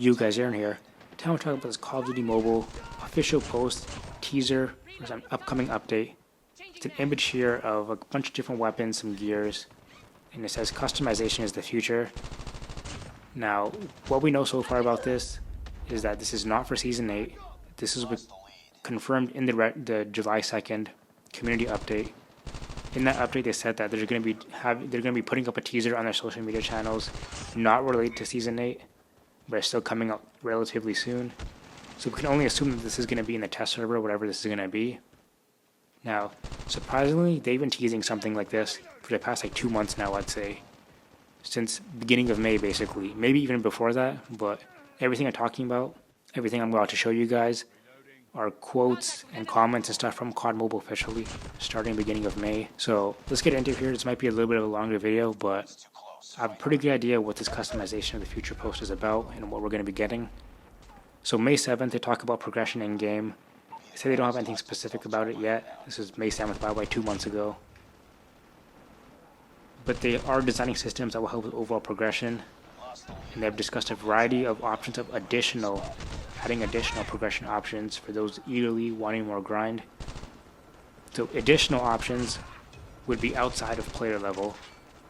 You guys are in here. Today we're talking about this Call of Duty Mobile official post teaser for some upcoming update. It's an image here of a bunch of different weapons, some gears, and it says customization is the future. Now, what we know so far about this is that this is not for Season 8. This is confirmed in the July 2nd community update. In that update, they said that they're going to be putting up a teaser on their social media channels, not related to Season 8, but it's still coming out relatively soon. So we can only assume that this is going to be in the test server, whatever this is going to be. Now, surprisingly, they've been teasing something like this for the past 2 months now, I'd say. Since beginning of May, basically. Maybe even before that, but everything I'm talking about, everything I'm about to show you guys, are quotes and comments and stuff from COD Mobile officially, starting beginning of May. So let's get into here. This might be a little bit of a longer video, but I have a pretty good idea what this customization of the future post is about and what we're going to be getting. So May 7th, they talk about progression in-game. They say they don't have anything specific about it yet. This is May 7th, by the way, 2 months ago. But they are designing systems that will help with overall progression. And they've discussed a variety of options of adding additional progression options for those eagerly wanting more grind. So additional options would be outside of player level,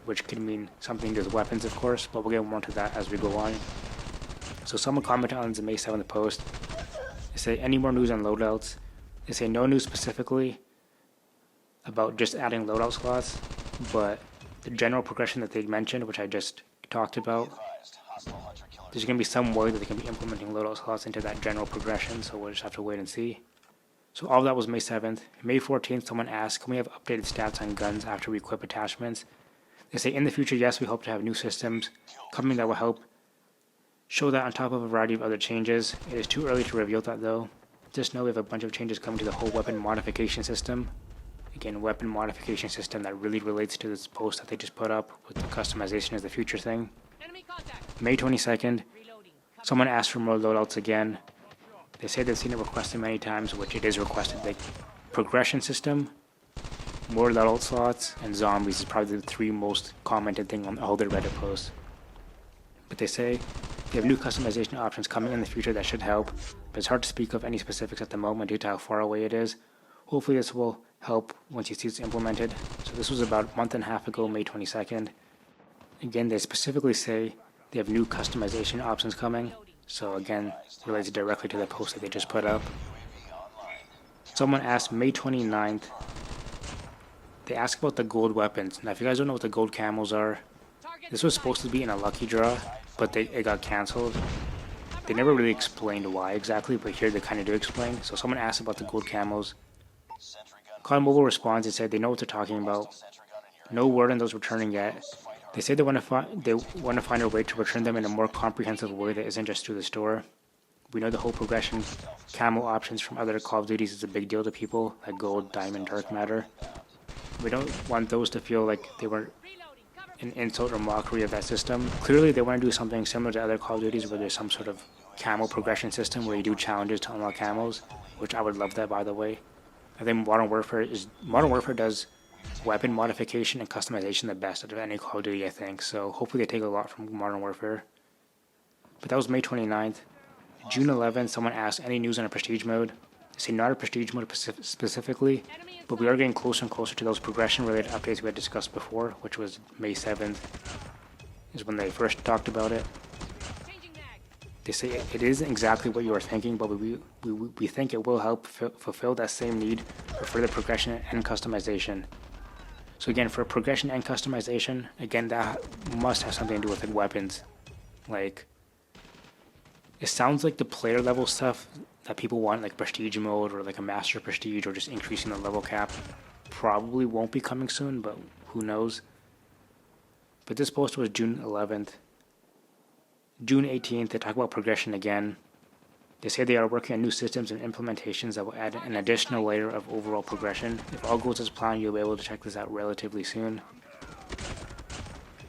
which could mean something to the weapons, of course, but we'll get more into that as we go on. So someone commented on the May 7th post. They say, any more news on loadouts? They say no news specifically about just adding loadout slots, but the general progression that they mentioned, which I just talked about, there's going to be some way that they can be implementing loadout slots into that general progression, so we'll just have to wait and see. So all of that was May 7th. May 14th, someone asked, can we have updated stats on guns after we equip attachments? They say, in the future, yes, we hope to have new systems coming that will help show that on top of a variety of other changes. It is too early to reveal that, though. Just know we have a bunch of changes coming to the whole weapon modification system. Again, weapon modification system that really relates to this post that they just put up with the customization as the future thing. May 22nd, someone asked for more loadouts again. They say they've seen it requested many times, which it is requested. The progression system, more loadout slots, and zombies is probably the 3 most commented thing on all their Reddit posts. But they say they have new customization options coming in the future that should help, but it's hard to speak of any specifics at the moment due to how far away it is. Hopefully this will help once you see it's implemented. So this was about a month and a half ago, May 22nd. Again, they specifically say they have new customization options coming. So again, relates directly to the post that they just put up. Someone asked May 29th, they asked about the gold weapons. Now if you guys don't know what the gold camos are, this was supposed to be in a lucky draw, but it got cancelled. They never really explained why exactly, but here they kind of do explain. So someone asked about the gold camos. COD Mobile responds and said they know what they're talking about. No word on those returning yet. They say they want to find a way to return them in a more comprehensive way that isn't just through the store. We know the whole progression camo options from other Call of Duties is a big deal to people, like gold, diamond, dark matter. We don't want those to feel like they were an insult or mockery of that system. Clearly they want to do something similar to other Call of Duties where there's some sort of camo progression system where you do challenges to unlock camos, which I would love that, by the way. I think Modern Warfare does weapon modification and customization the best out of any Call of Duty, I think. So hopefully they take a lot from Modern Warfare. But that was May 29th. June 11th, someone asked any news on a prestige mode. They say not a prestige mode specifically, but we are getting closer and closer to those progression-related updates we had discussed before, which was May 7th, is when they first talked about it. They say it isn't exactly what you are thinking, but we think it will help fulfill that same need for further progression and customization. So again, for progression and customization, again, that must have something to do with like weapons. Like, it sounds like the player level stuff that people want, like prestige mode or like a master prestige or just increasing the level cap, probably won't be coming soon, but who knows. But this post was June 11th. June 18th, they talk about progression again. They say they are working on new systems and implementations that will add an additional layer of overall progression. If all goes as planned, you'll be able to check this out relatively soon.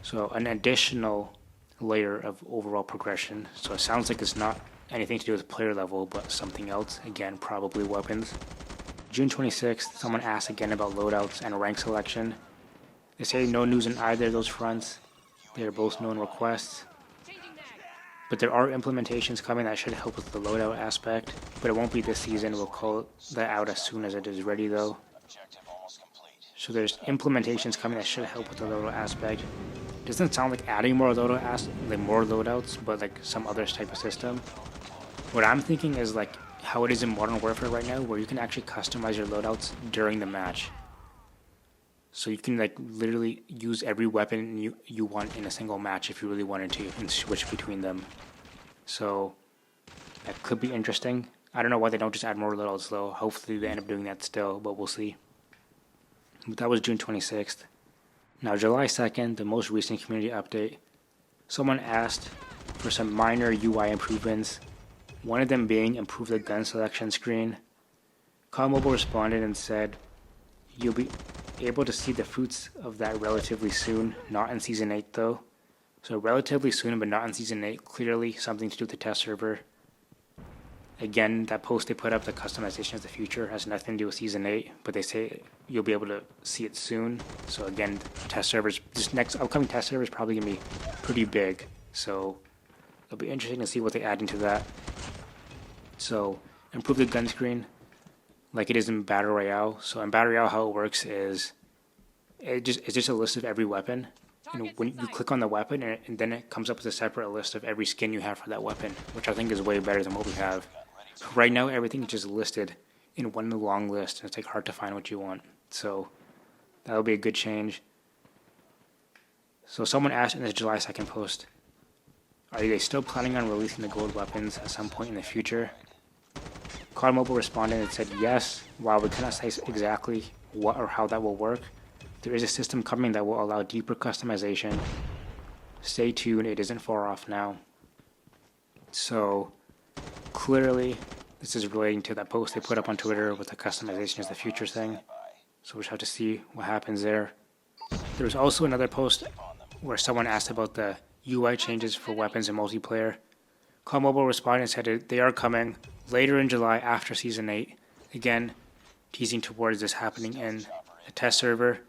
So an additional layer of overall progression. So it sounds like it's not anything to do with player level, but something else. Again, probably weapons. June 26th, someone asked again about loadouts and rank selection. They say no news on either of those fronts. They are both known requests. But there are implementations coming that should help with the loadout aspect, but it won't be this season. We'll call that out as soon as it is ready though. So there's implementations coming that should help with the loadout aspect. Doesn't sound like adding more loadouts, but like some other type of system. What I'm thinking is like how it is in Modern Warfare right now, where you can actually customize your loadouts during the match. So you can like literally use every weapon you want in a single match if you really wanted to, and switch between them. So that could be interesting. I don't know why they don't just add more loadouts though. Hopefully they end up doing that still, but we'll see. But that was June 26th. Now July 2nd, the most recent community update. Someone asked for some minor UI improvements. One of them being improve the gun selection screen. COD Mobile responded and said, "You'll be able to see the fruits of that relatively soon, not in Season 8 though." So relatively soon, but not in Season 8, clearly something to do with the test server. Again, that post they put up, the customization of the future, has nothing to do with Season 8, but they say you'll be able to see it soon. So again, test servers, this next upcoming test server is probably going to be pretty big. So it'll be interesting to see what they add into that. So improve the gun screen like it is in Battle Royale. So in Battle Royale, how it works is it's just a list of every weapon. And when you click on the weapon, and then it comes up with a separate list of every skin you have for that weapon, which I think is way better than what we have. Right now, everything is just listed in one long list, and it's like hard to find what you want. So that'll be a good change. So someone asked in this July 2nd post, are they still planning on releasing the gold weapons at some point in the future? COD Mobile responded and said yes. While we cannot say exactly what or how that will work, there is a system coming that will allow deeper customization. Stay tuned, it isn't far off now. So clearly this is relating to that post they put up on Twitter with the customization is the future thing. So we'll just have to see what happens there. There was also another post where someone asked about the UI changes for weapons in multiplayer. COD Mobile responded and said they are coming later in July after Season 8. Again, teasing towards this happening in the test server.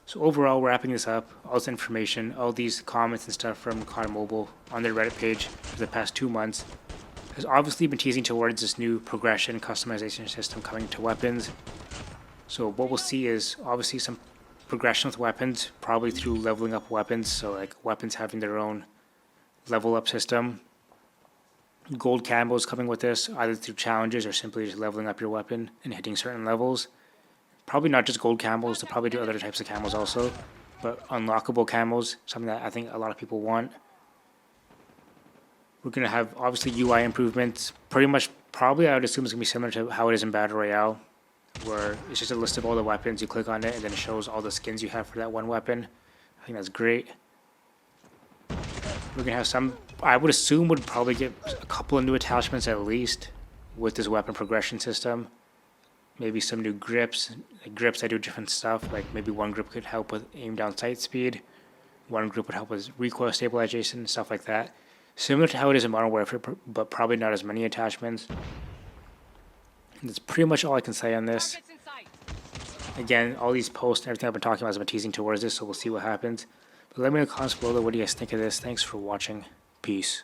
So overall, wrapping this up, all this information, all these comments and stuff from COD Mobile on their Reddit page for the past 2 months has obviously been teasing towards this new progression customization system coming to weapons. So what we'll see is obviously some progression with weapons, probably through leveling up weapons, so like weapons having their own level up system. Gold camos coming with this, either through challenges or simply just leveling up your weapon and hitting certain levels. Probably not just gold camos, they'll probably do other types of camos also, but unlockable camos, something that I think a lot of people want. We're going to have obviously UI improvements, pretty much probably I would assume it's going to be similar to how it is in Battle Royale, where it's just a list of all the weapons, you click on it and then it shows all the skins you have for that one weapon. I think that's great. We're going to have some, I would assume would probably get a couple of new attachments at least with this weapon progression system. Maybe some new grips, that do different stuff, like maybe one grip could help with aim down sight speed, one grip would help with recoil stabilization, stuff like that. Similar to how it is in Modern Warfare, but probably not as many attachments. And that's pretty much all I can say on this. Again, all these posts and everything I've been talking about has been teasing towards this, so we'll see what happens. But let me know in the comments below what do you guys think of this. Thanks for watching. Peace.